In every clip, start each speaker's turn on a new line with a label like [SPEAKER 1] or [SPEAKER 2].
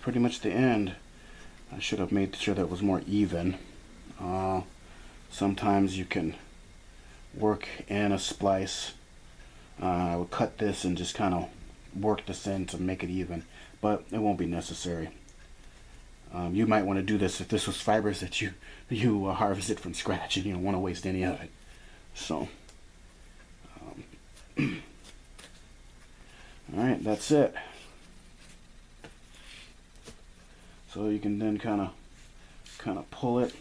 [SPEAKER 1] pretty much the end. I should have made sure that it was more even. Sometimes you can work in a splice. I would cut this and just kind of work this in to make it even, but it won't be necessary. You might want to do this if this was fibers that you harvested from scratch and you don't want to waste any of it. So, alright, that's it. So you can then kind of pull it.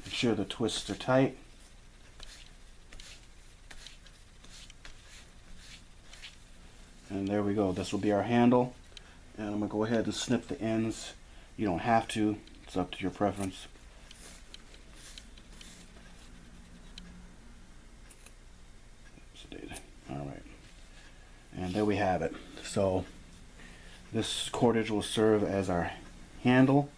[SPEAKER 1] Make sure the twists are tight. And there we go. This will be our handle. And I'm going to go ahead and snip the ends. You don't have to. It's up to your preference. Alright. And there we have it. So this cordage will serve as our handle.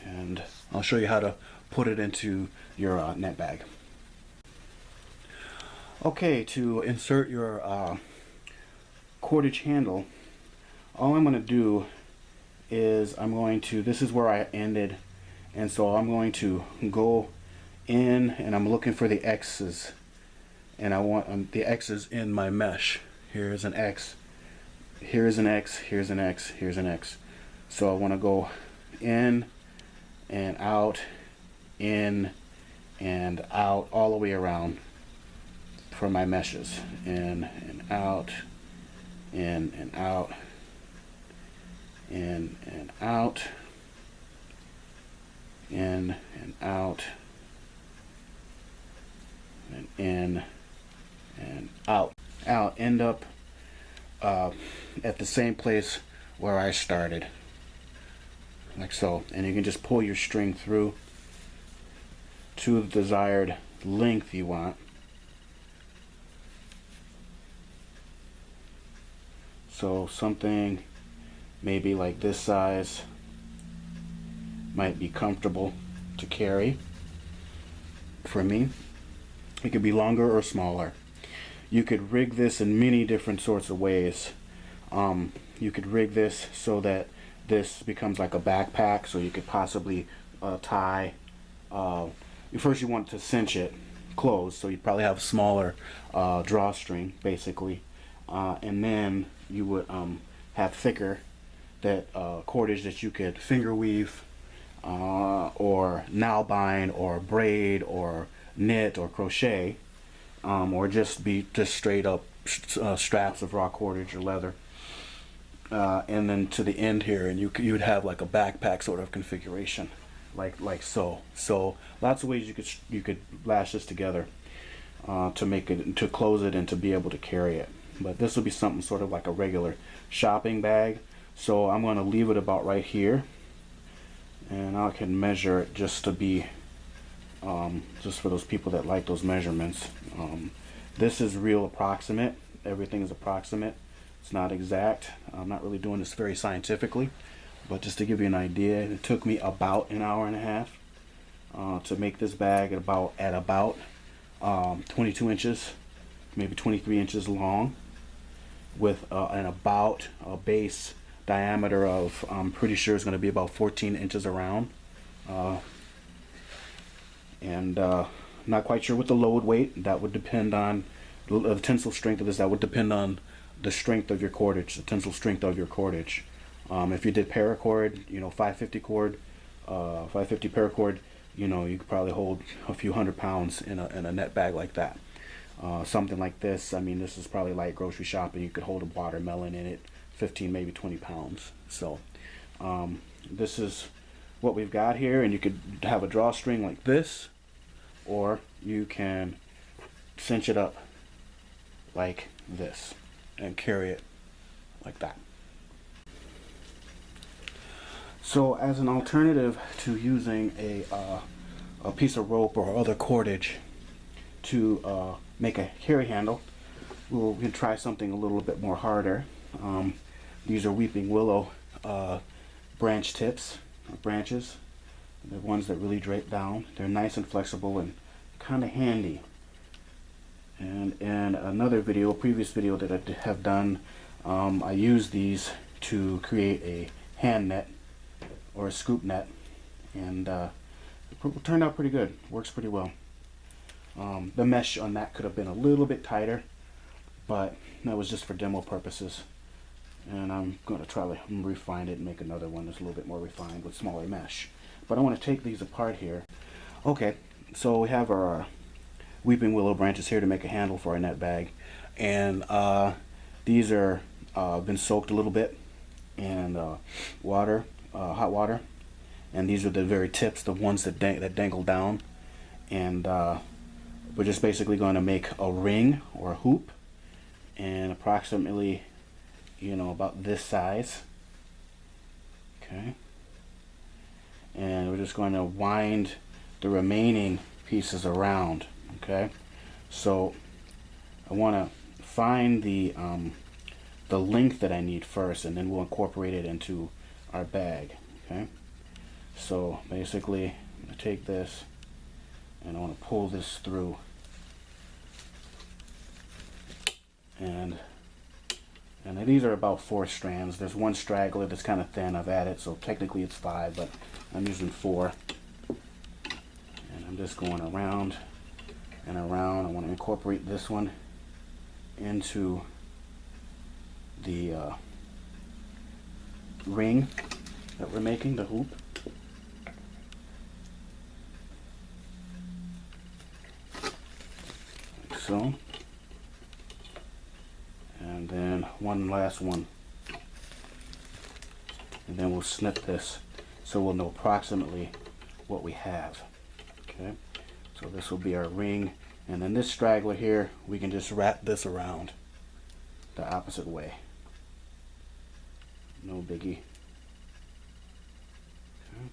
[SPEAKER 1] And I'll show you how to put it into your net bag. Okay, to insert your cordage handle, all I'm going to do is this is where I ended, and so I'm going to go in and I'm looking for the X's, and I want the X's in my mesh. Here's an X, here's an X, here's an X, here's an X. So I want to go in and out, in and out, all the way around for my meshes. In and out, in and out, in and out, in and out, and in and out. I'll end up at the same place where I started, like so. And you can just pull your string through to the desired length you want. So something maybe like this size might be comfortable to carry for me. It could be longer or smaller. You could rig this in many different sorts of ways. You could rig this so that this becomes like a backpack, so you could possibly tie. First you want to cinch it closed, so you'd probably have a smaller drawstring basically, and then you would have thicker cordage that you could finger weave, or nail bind, or braid, or knit, or crochet, or just straight up straps of raw cordage or leather, and then to the end here, and you would have like a backpack sort of configuration, like so. So lots of ways you could lash this together to close it and to be able to carry it. But this will be something sort of like a regular shopping bag. So I'm going to leave it about right here, and I can measure it just to be just for those people that like those measurements. This is real approximate. Everything is approximate. It's not exact. I'm not really doing this very scientifically, but just to give you an idea, it took me about an hour and a half to make this bag at about 22 inches, maybe 23 inches long, with about a base diameter of, I'm pretty sure it's going to be about 14 inches around, and not quite sure what the load weight. That would depend on the tensile strength of this. That would depend on the strength of your cordage, the tensile strength of your cordage. If you did paracord, 550 cord, 550 paracord, you could probably hold a few hundred pounds in a net bag like that. Something like this, I mean, this is probably light grocery shopping. You could hold a watermelon in it, 15, maybe 20 pounds. So this is what we've got here, and you could have a drawstring like this, or you can cinch it up like this and carry it like that. So as an alternative to using a piece of rope or other cordage to make a carry handle, we can try something a little bit more harder. These are weeping willow branch tips, branches. They're ones that really drape down. They're nice and flexible and kind of handy. And in another video, a previous video that I have done, I used these to create a hand net or a scoop net, and it turned out pretty good. Works pretty well. The mesh on that could have been a little bit tighter, but that was just for demo purposes. And I'm going to try to refine it and make another one that's a little bit more refined with smaller mesh. But I want to take these apart here. Okay, so we have our weeping willow branches here to make a handle for our net bag, and these are been soaked a little bit in water, hot water, and these are the very tips, the ones that dangle down, and we're just basically going to make a ring or a hoop, and approximately, you know, about this size. Okay, and we're just going to wind the remaining pieces around. Okay, so I want to find the length that I need first, and then we'll incorporate it into our bag. Okay, so basically I'm going to take this and I want to pull this through, and these are about 4 strands. There's one straggler that's kind of thin. I've added, so technically it's 5, but I'm using 4, and I'm just going around and around. I want to incorporate this one into the ring that we're making, the hoop. Like so. And then one last one. And then we'll snip this so we'll know approximately what we have. Okay. So this will be our ring, and then this straggler here, we can just wrap this around the opposite way. No biggie. Okay.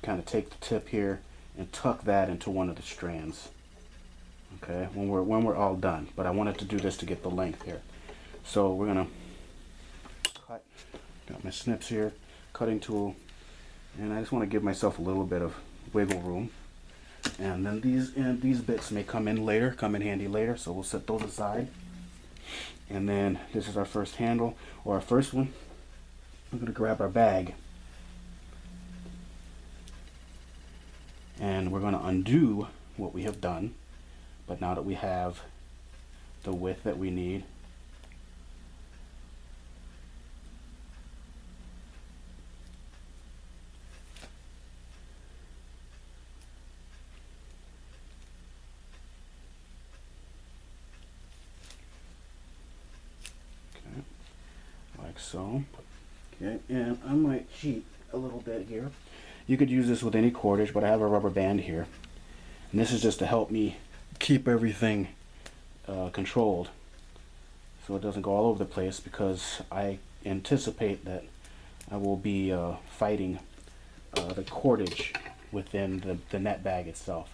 [SPEAKER 1] Kind of take the tip here and tuck that into one of the strands. Okay, when we're all done. But I wanted to do this to get the length here. So we're gonna cut. Got my snips here, cutting tool, and I just want to give myself a little bit of wiggle room. And then these bits may come in handy later, so we'll set those aside. And then this is our first handle, or our first one. We're going to grab our bag, and we're going to undo what we have done. But now that we have the width that we need, like so. Okay, and I might cheat a little bit here. You could use this with any cordage, but I have a rubber band here, and this is just to help me keep everything controlled so it doesn't go all over the place, because I anticipate that I will be fighting the cordage within the net bag itself.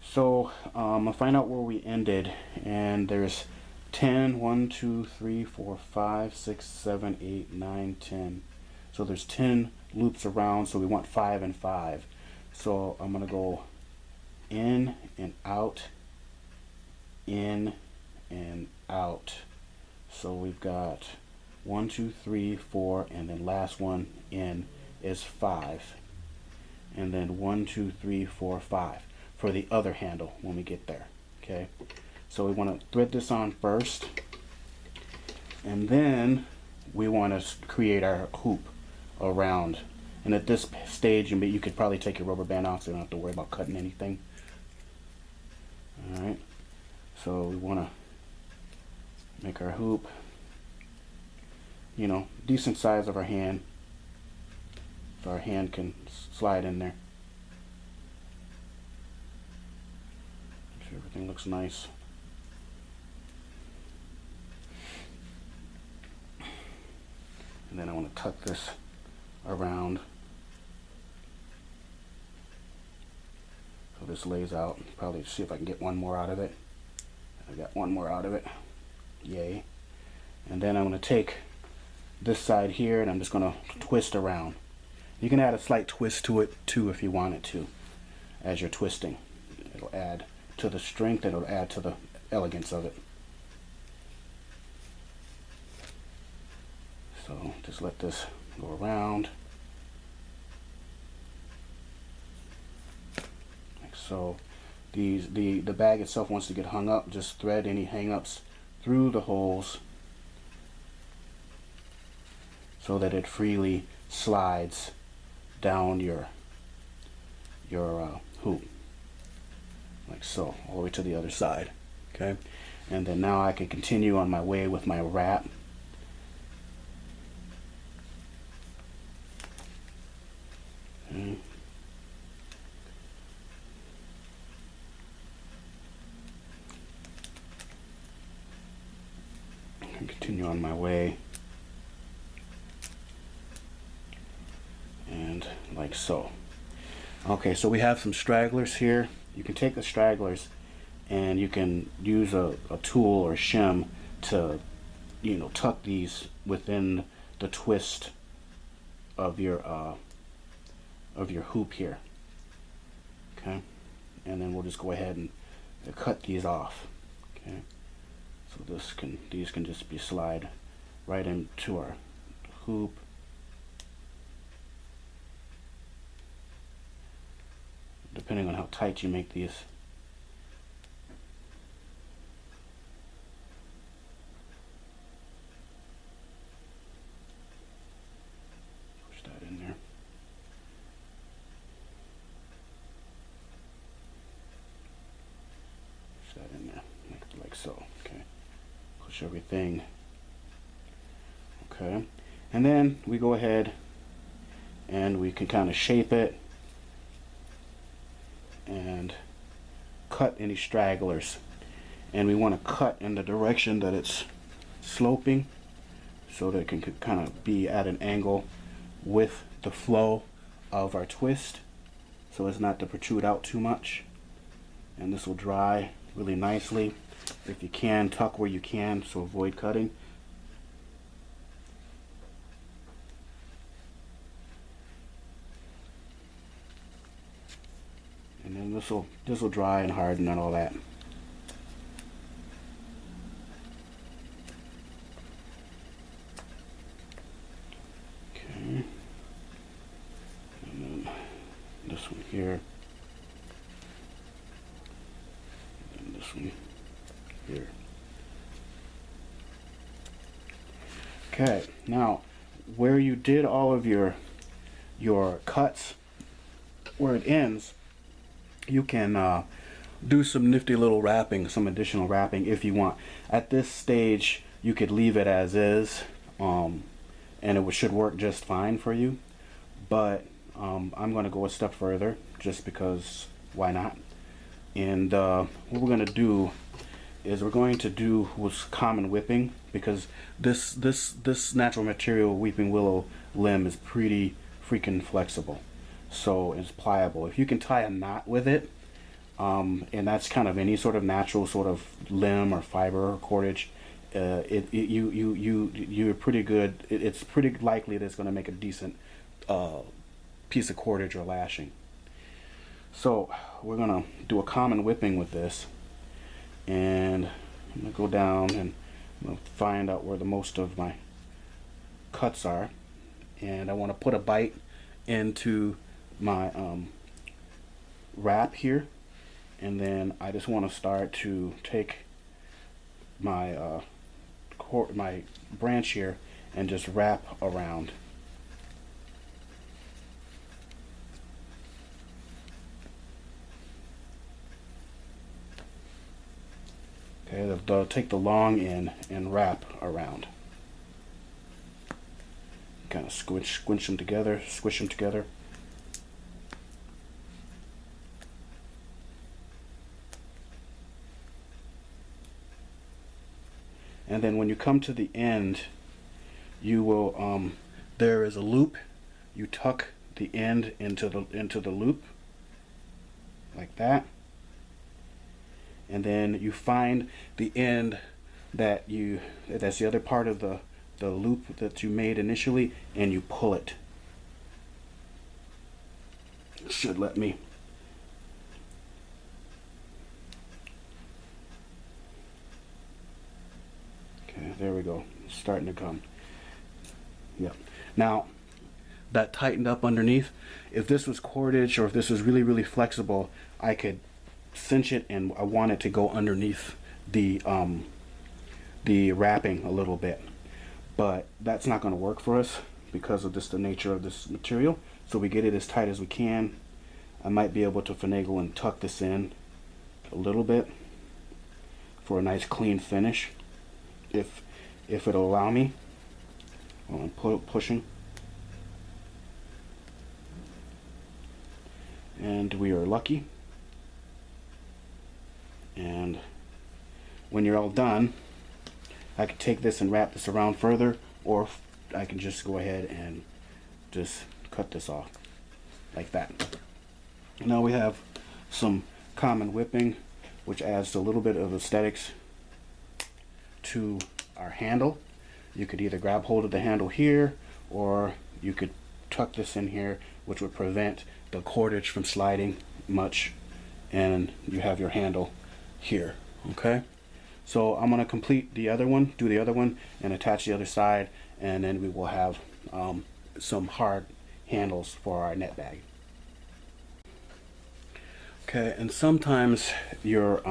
[SPEAKER 1] So I'll find out where we ended, and there's 10, 1, 2, 3, 4, 5, 6, 7, 8, 9, 10. So there's 10 loops around, so we want 5 and 5. So I'm gonna go in and out, in and out. So we've got 1, 2, 3, 4, and then last one in is 5. And then 1, 2, 3, 4, 5 for the other handle when we get there. Okay. So we want to thread this on first, and then we want to create our hoop around. And at this stage, you could probably take your rubber band off, so you don't have to worry about cutting anything. Alright, so we want to make our hoop, you know, decent size of our hand, so our hand can slide in there. Make sure everything looks nice. And then I want to tuck this around so this lays out. Probably see if I can get one more out of it. I got one more out of it. Yay. And then I'm going to take this side here and I'm just going to twist around. You can add a slight twist to it too if you wanted to as you're twisting. It'll add to the strength, and it'll add to the elegance of it. So just let this go around like so. The bag itself wants to get hung up, just thread any hang-ups through the holes so that it freely slides down your hoop, like so, all the way to the other side. Okay, and then now I can continue on my way with my wrap. Okay. And continue on my way, and like so. Okay, so we have some stragglers here. You can take the stragglers and you can use a tool or a shim to, you know, tuck these within the twist of your hoop here. Okay, and then we'll just go ahead and cut these off. Okay, so these can just be slide right into our hoop. Depending on how tight you make these. Push that in there. Push that in there, like so. Okay. Push everything. Okay. And then we go ahead and we can kind of shape it and cut any stragglers, and we want to cut in the direction that it's sloping so that it can kind of be at an angle with the flow of our twist, so as not to protrude out too much. And this will dry really nicely. If you can, tuck where you can, so avoid cutting. And then this will dry and harden and all that. Okay. And then this one here. And this one here. Okay. Now, where you did all of your cuts, where it ends, you can do some nifty little wrapping, some additional wrapping if you want. At this stage, you could leave it as is, and it should work just fine for you. But I'm going to go a step further, just because why not? And what we're going to do is we're going to do what's common whipping, because this natural material weeping willow limb is pretty freaking flexible. So it's pliable. If you can tie a knot with it, and that's kind of any sort of natural sort of limb or fiber or cordage, you're pretty good. It's pretty likely that it's going to make a decent piece of cordage or lashing. So we're going to do a common whipping with this, and I'm going to go down and I'm going to find out where the most of my cuts are, and I want to put a bite into my wrap here, and then I just want to start to take my my branch here and just wrap around. Okay, they'll take the long end and wrap around. Kind of squish them together, squish them together. And then when you come to the end, you will there is a loop. You tuck the end into the loop like that, and then you find the end that's the other part of the loop that you made initially, and you pull it. It should let me. Okay, there we go. It's starting to come. Yeah. Now, that tightened up underneath. If this was cordage or if this was really, really flexible, I could cinch it, and I want it to go underneath the wrapping a little bit. But that's not going to work for us because of just the nature of this material. So we get it as tight as we can. I might be able to finagle and tuck this in a little bit for a nice clean finish, if it'll allow me. While I'm pushing. And we are lucky. And when you're all done, I can take this and wrap this around further, or I can just go ahead and just cut this off like that. Now we have some common whipping, which adds a little bit of aesthetics to our handle. You could either grab hold of the handle here, or you could tuck this in here, which would prevent the cordage from sliding much, and you have your handle here. Okay, so I'm going to complete the other one, do the other one, and attach the other side, and then we will have some hard handles for our net bag. Okay, and sometimes your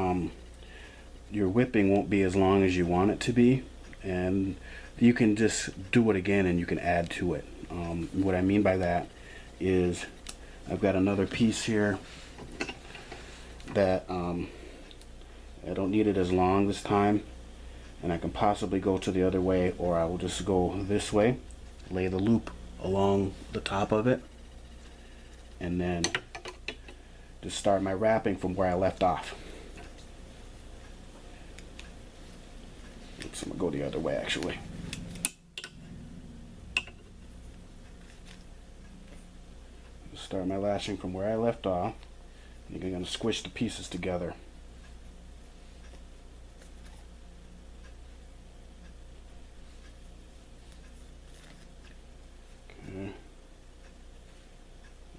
[SPEAKER 1] whipping won't be as long as you want it to be, and you can just do it again and you can add to it. What I mean by that is I've got another piece here that I don't need it as long this time, and I can possibly go to the other way, or I will just go this way, lay the loop along the top of it, and then just start my wrapping from where I left off. So I'm going to go the other way actually. Start my lashing from where I left off. You're going to squish the pieces together. Okay.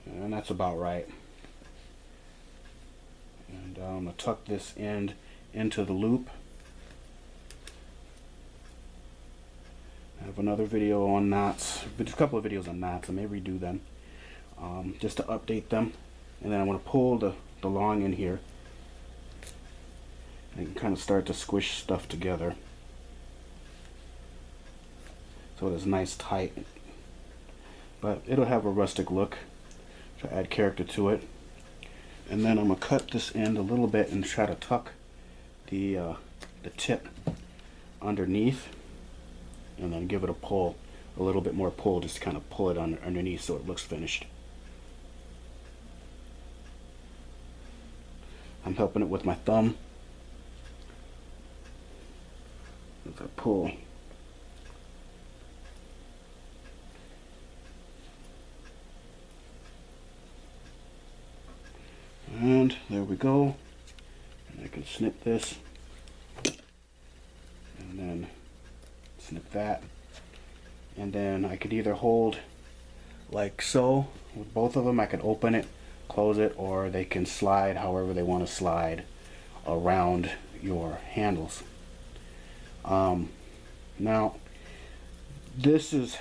[SPEAKER 1] And that's about right. And I'm going to tuck this end into the loop. I have another video on knots, but a couple of videos on knots. I may redo them just to update them. And then I want to pull the long in here, and you can kind of start to squish stuff together so it's nice tight, but it'll have a rustic look to add character to it. And then I'm going to cut this end a little bit and try to tuck the tip underneath, and then give it a pull, a little bit more pull, just to kind of pull it underneath so it looks finished. I'm helping it with my thumb as I pull. And there we go. And I can snip this, and then snip that, and then I could either hold like so with both of them. I could open it, close it, or they can slide however they want to slide around your handles. Now this is,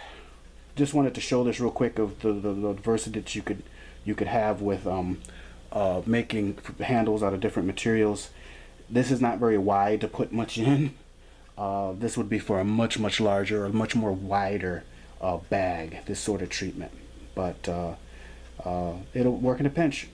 [SPEAKER 1] just wanted to show this real quick of the diversity that you could have with making handles out of different materials. This is not very wide to put much in. This would be for a much larger or much more wider bag, this sort of treatment, but it'll work in a pinch.